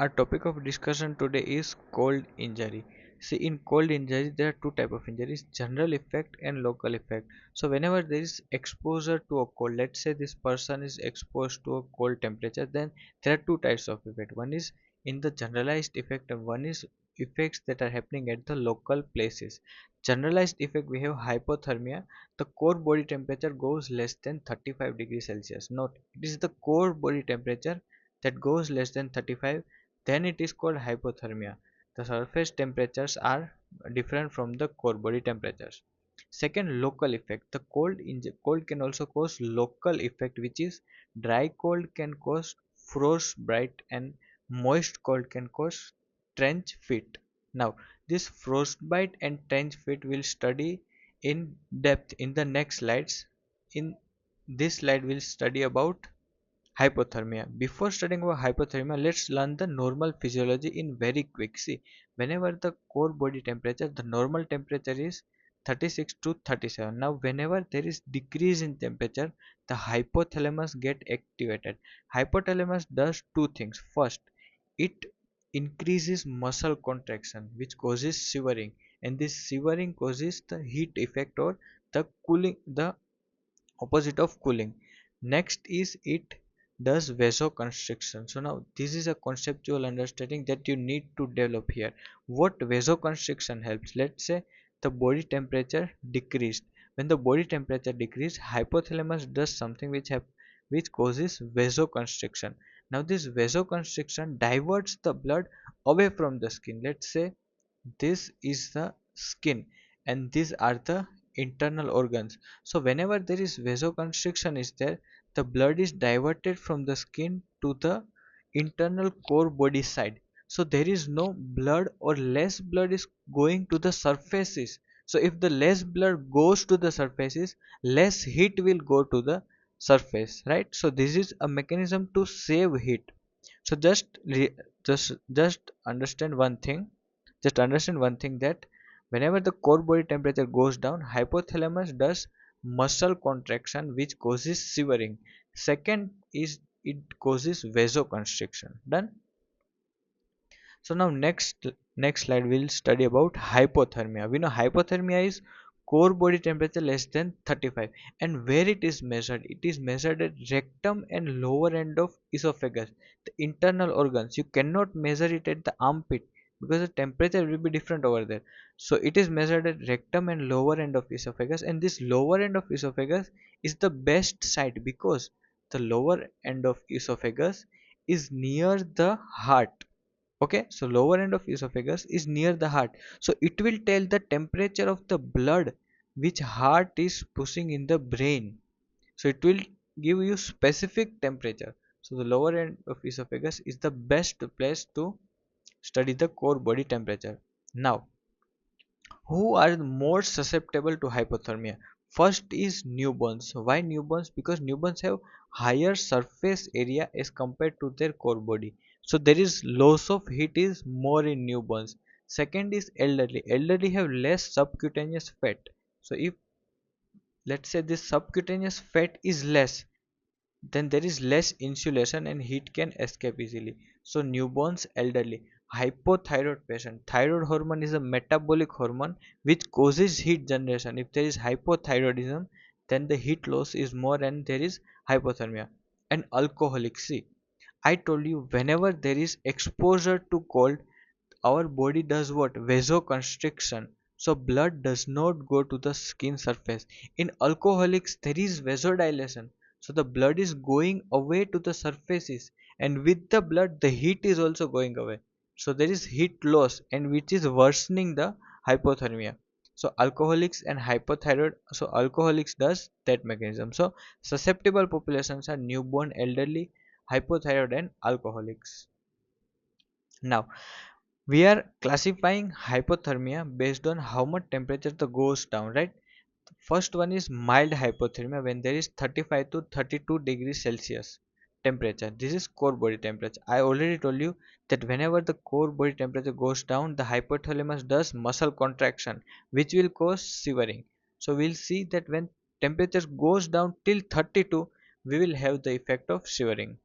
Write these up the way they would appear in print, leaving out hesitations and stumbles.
Our topic of discussion today is cold injury. See, in cold injury, there are two type of injuries: general effect and local effect. So, whenever there is exposure to a cold, let's say this person is exposed to a cold temperature, then there are two types of effect. One is in the generalized effect, and one is effects that are happening at the local places. Generalized effect, we have hypothermia. The core body temperature goes less than 35 degrees Celsius. Note, it is the core body temperature that goes less than 35, then it is called hypothermia. The surface temperatures are different from the core body temperatures. Second, local effect. The cold can also cause local effect, which is dry cold can cause frostbite and moist cold can cause trench feet. Now, this frostbite and trench feet will study in depth in the next slides. In this slide, we'll study about hypothermia. Before studying about hypothermia, let's learn the normal physiology in very quick. See, whenever the core body temperature, the normal temperature is 36 to 37. Now, whenever there is decrease in temperature, the hypothalamus get activated. Hypothalamus does two things. First, it increases muscle contraction, which causes shivering, and this shivering causes the heat effect or the cooling, the opposite of cooling. Next is it does vasoconstriction. So now this is a conceptual understanding that you need to develop here. What vasoconstriction helps? Let's say the body temperature decreased. When the body temperature decreased, hypothalamus does something which causes vasoconstriction. Now this vasoconstriction diverts the blood away from the skin. Let's say this is the skin and these are the internal organs. So whenever there is vasoconstriction is there, the blood is diverted from the skin to the internal core body side. So there is no blood or less blood is going to the surfaces. So if the less blood goes to the surfaces, less heat will go to the surface, right? So this is a mechanism to save heat. So just understand one thing. Just understand one thing, that whenever the core body temperature goes down, hypothalamus does muscle contraction which causes shivering. Second is it causes vasoconstriction. Done. So now next slide we'll study about hypothermia. We know hypothermia is core body temperature less than 35, and where it is measured, it is measured at rectum and lower end of esophagus, the internal organs. You cannot measure it at the armpit because the temperature will be different over there. So it is measured at rectum and lower end of esophagus, and this lower end of esophagus is the best site because the lower end of esophagus is near the heart. Okay, so lower end of esophagus is near the heart, so it will tell the temperature of the blood which heart is pushing in the brain. So it will give you specific temperature. So the lower end of esophagus is the best place to study the core body temperature. Now, who are more susceptible to hypothermia? First is newborns. Why newborns? Because newborns have higher surface area as compared to their core body, so there is loss of heat is more in newborns. Second is elderly. Elderly have less subcutaneous fat. So if, let's say, this subcutaneous fat is less, then there is less insulation and heat can escape easily. So newborns, elderly. Hypothyroid patient. Thyroid hormone is a metabolic hormone which causes heat generation. If there is hypothyroidism, then the heat loss is more and there is hypothermia. And alcoholic. See, I told you whenever there is exposure to cold, our body does what? Vasoconstriction. So blood does not go to the skin surface. In alcoholics there is vasodilation, so the blood is going away to the surfaces, and with the blood the heat is also going away. So there is heat loss, and which is worsening the hypothermia. So alcoholics and hypothyroid, so alcoholics does that mechanism. So susceptible populations are newborn, elderly, hypothyroid and alcoholics. Now we are classifying hypothermia based on how much temperature the goes down, right? First one is mild hypothermia, when there is 35 to 32 degrees Celsius temperature. This is core body temperature. I already told you that whenever the core body temperature goes down, the hypothalamus does muscle contraction which will cause shivering. So we'll see that when temperature goes down till 32, we will have the effect of shivering.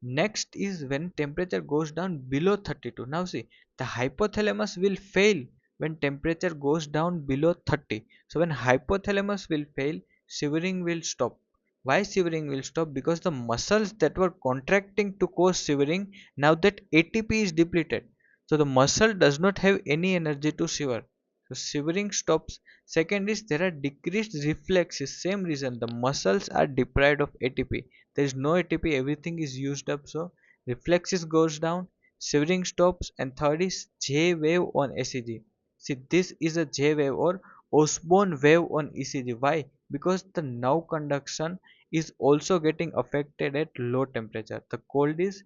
Next is when temperature goes down below 32. Now see, the hypothalamus will fail when temperature goes down below 30. So when hypothalamus will fail, shivering will stop. Why shivering will stop? Because the muscles that were contracting to cause shivering, now that ATP is depleted. So the muscle does not have any energy to shiver. So shivering stops. Second is there are decreased reflexes. Same reason, the muscles are deprived of ATP. There is no ATP, everything is used up, so reflexes goes down, shivering stops. And third is J wave on ECG. See, this is a J wave or Osborne wave on ECG. Why? Because the nerve conduction is also getting affected at low temperature. The cold is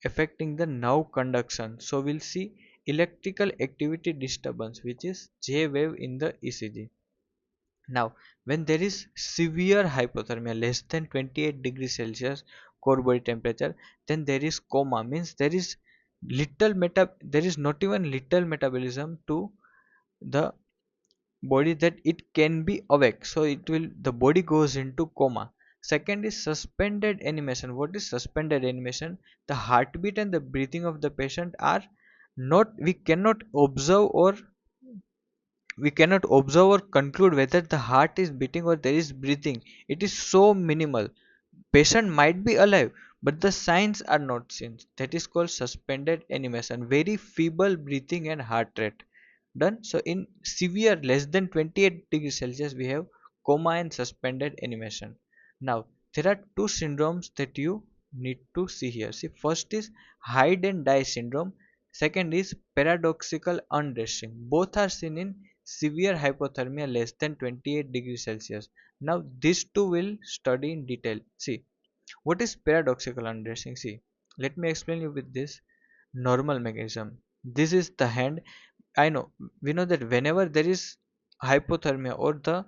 affecting the nerve conduction, so we'll see electrical activity disturbance, which is J wave in the ECG. Now, when there is severe hypothermia less than 28 degrees Celsius core body temperature, then there is coma, means there is there is not even little metabolism to the body that it can be awake, so it will, the body goes into coma. Second is suspended animation. What is suspended animation? The heartbeat and the breathing of the patient are not, we cannot observe or conclude whether the heart is beating or there is breathing. It is so minimal. Patient might be alive, but the signs are not seen. That is called suspended animation. Very feeble breathing and heart rate. Done. So in severe less than 28 degrees Celsius, we have coma and suspended animation. Now there are two syndromes that you need to see here. See, first is hide and die syndrome. Second is paradoxical undressing. Both are seen in severe hypothermia less than 28 degrees Celsius. Now these two will study in detail. See, what is paradoxical undressing? See, let me explain you with this normal mechanism. This is the hand. I know, we know that whenever there is hypothermia or the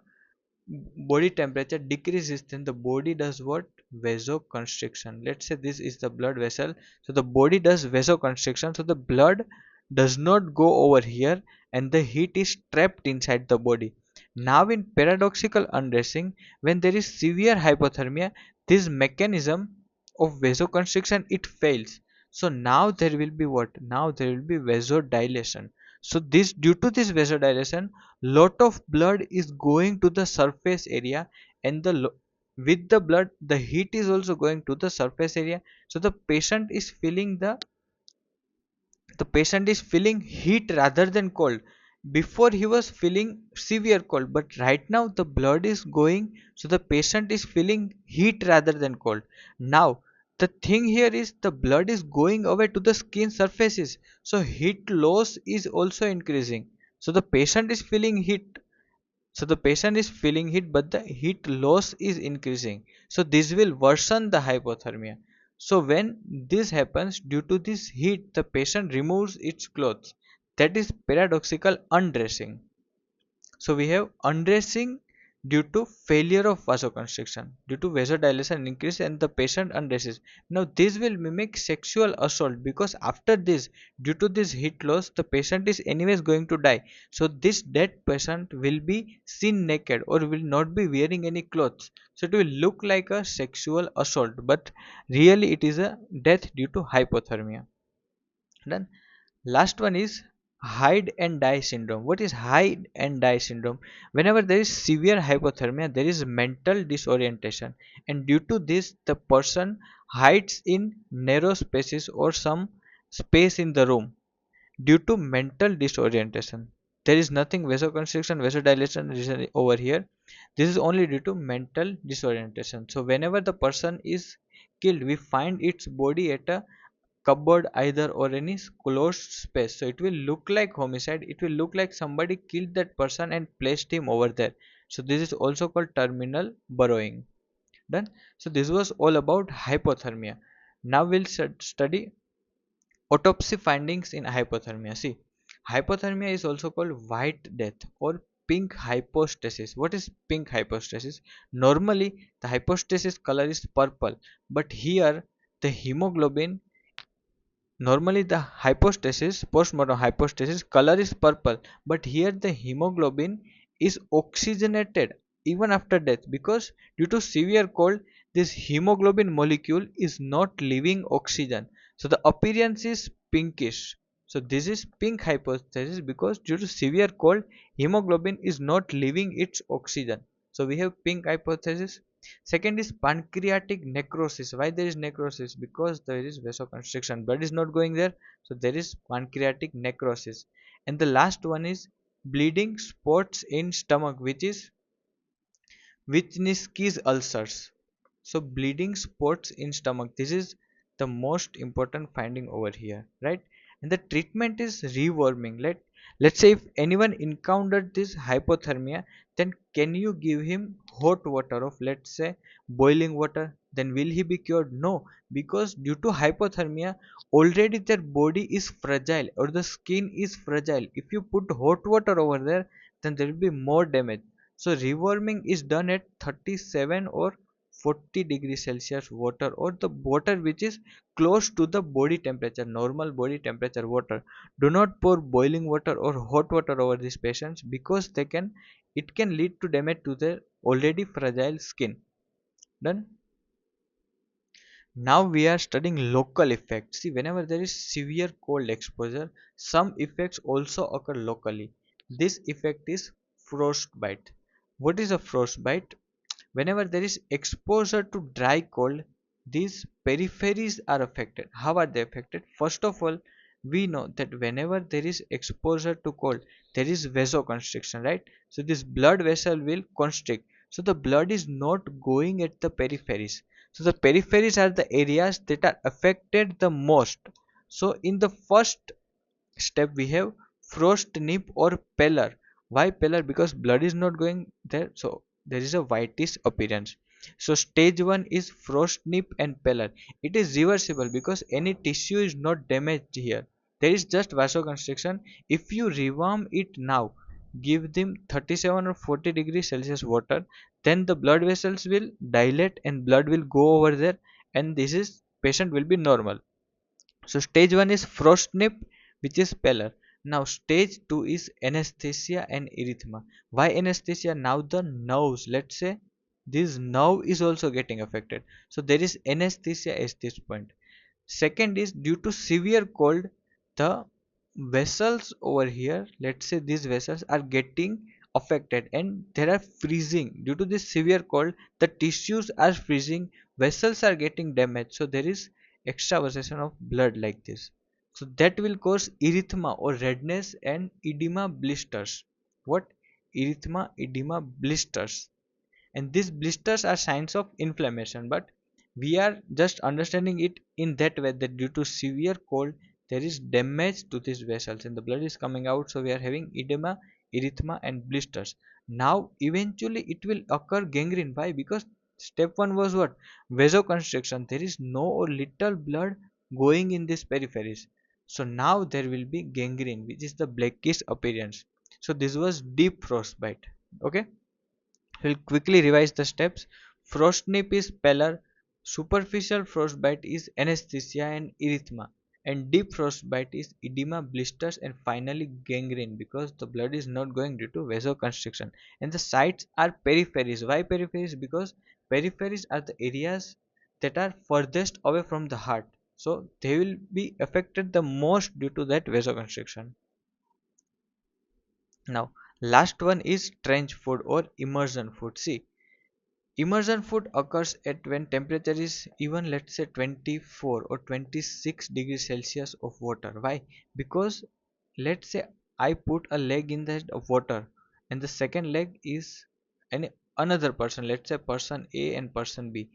body temperature decreases, then the body does what? Vasoconstriction. Let's say this is the blood vessel, so the body does vasoconstriction, so the blood does not go over here and the heat is trapped inside the body. Now in paradoxical undressing, when there is severe hypothermia, this mechanism of vasoconstriction it fails. So now there will be what? Now there will be vasodilation. So this, due to this vasodilation, lot of blood is going to the surface area, and with the blood the heat is also going to the surface area. So the patient is feeling heat rather than cold. Before he was feeling severe cold, but right now the blood is going, so the patient is feeling heat rather than cold. Now the thing here is the blood is going away to the skin surfaces, so heat loss is also increasing. So the patient is feeling heat, but the heat loss is increasing. So this will worsen the hypothermia. So when this happens, due to this heat, the patient removes its clothes. That is paradoxical undressing. So we have undressing due to failure of vasoconstriction, due to vasodilation increase and the patient undresses. Now this will mimic sexual assault, because after this, due to this heat loss, the patient is anyways going to die. So this dead patient will be seen naked or will not be wearing any clothes. So it will look like a sexual assault, but really it is a death due to hypothermia. Done. Last one is hide and die syndrome. What is hide and die syndrome? Whenever there is severe hypothermia, there is mental disorientation, and due to this, the person hides in narrow spaces or some space in the room due to mental disorientation. There is nothing vasoconstriction, vasodilation over here. This is only due to mental disorientation. So whenever the person is killed, we find its body at a cupboard either or any closed space, so it will look like homicide. It will look like somebody killed that person and placed him over there. So this is also called terminal burrowing. Done. So this was all about hypothermia. Now we'll study autopsy findings in hypothermia. See, hypothermia is also called white death or pink hypostasis. What is pink hypostasis? Normally the hypostasis color is purple, but here the hemoglobin, normally the hypostasis, postmortem hypostasis color is purple, but here the hemoglobin is oxygenated even after death, because due to severe cold this hemoglobin molecule is not leaving oxygen, so the appearance is pinkish. So this is pink hypothesis because due to severe cold, hemoglobin is not leaving its oxygen. So we have pink hypothesis. Second is pancreatic necrosis. Why there is necrosis? Because there is vasoconstriction. Blood is not going there, so there is pancreatic necrosis. And the last one is bleeding spots in stomach, which is Wisniewski's ulcers. So bleeding spots in stomach. This is the most important finding over here, right? And the treatment is rewarming. Let's say if anyone encountered this hypothermia, then can you give him hot water of, let's say, boiling water? Then will he be cured? No, because due to hypothermia, already their body is fragile or the skin is fragile. If you put hot water over there, then there will be more damage. So rewarming is done at 37 or 40 degrees Celsius water, or the water which is close to the body temperature, normal body temperature water. Do not pour boiling water or hot water over these patients because it can lead to damage to their already fragile skin. Done. Now we are studying local effects. See, whenever there is severe cold exposure, some effects also occur locally. This effect is frostbite. What is a frostbite? Whenever there is exposure to dry cold, these peripheries are affected. How are they affected? First of all, we know that whenever there is exposure to cold, there is vasoconstriction, right? So this blood vessel will constrict. So the blood is not going at the peripheries. So the peripheries are the areas that are affected the most. So in the first step we have frost nip or pallor. Why pallor? Because blood is not going there, so there is a whitish appearance. So stage 1 is frost nip and pallor. It is reversible because any tissue is not damaged here. There is just vasoconstriction. If you rewarm it now, give them 37 or 40 degrees Celsius water, then the blood vessels will dilate and blood will go over there, and this is patient will be normal. So stage 1 is frost nip, which is pallor. Now stage 2 is anesthesia and erythema. Why anesthesia? Now the nerves, let's say this nerve is also getting affected. So there is anesthesia at this point. Second is due to severe cold, the vessels over here, let's say these vessels are getting affected and they are freezing. Due to this severe cold, the tissues are freezing, vessels are getting damaged, so there is extravasation of blood like this. So that will cause erythema or redness and edema blisters. What? Erythema, edema, blisters. And these blisters are signs of inflammation, but we are just understanding it in that way that due to severe cold there is damage to these vessels and the blood is coming out, so we are having edema, erythema and blisters. Now eventually it will occur gangrene. Why? Because step 1 was what? Vasoconstriction. There is no or little blood going in these peripheries, so now there will be gangrene, which is the blackish appearance. So this was deep frostbite. Okay, we'll quickly revise the steps. Frost nip is pallor, superficial frostbite is anesthesia and erythema, and deep frostbite is edema, blisters, and finally gangrene because the blood is not going due to vasoconstriction. And the sites are peripheries. Why peripheries? Because peripheries are the areas that are furthest away from the heart. So they will be affected the most due to that vasoconstriction. Now, last one is trench food or immersion food. See, immersion food occurs at when temperature is even, let's say, 24 or 26 degrees Celsius of water. Why? Because let's say I put a leg in the water and the second leg is another person, let's say person A and person B.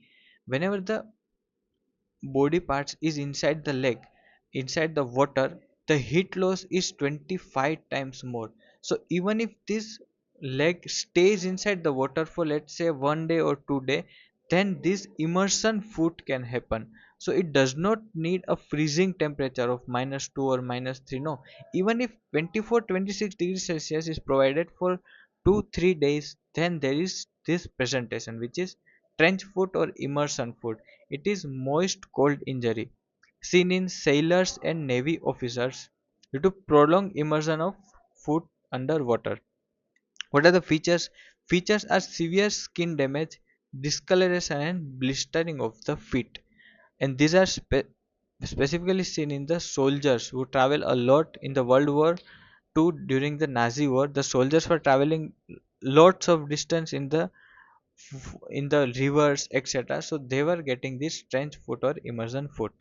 Whenever the body parts is inside the leg, inside the water, the heat loss is 25 times more. So even if this leg stays inside the water for, let's say, 1 day or 2 day, then this immersion food can happen. So it does not need a freezing temperature of -2 or -3. No, even if 24-26 degrees Celsius is provided for 2-3 days, then there is this presentation which is trench foot or immersion foot. It is moist cold injury seen in sailors and navy officers due to prolonged immersion of foot under water. What are the features? Features are severe skin damage, discoloration and blistering of the feet. And these are specifically seen in the soldiers who travel a lot in the World War II. During the Nazi war, the soldiers were traveling lots of distance in the rivers, etc. So they were getting this trench foot or immersion foot.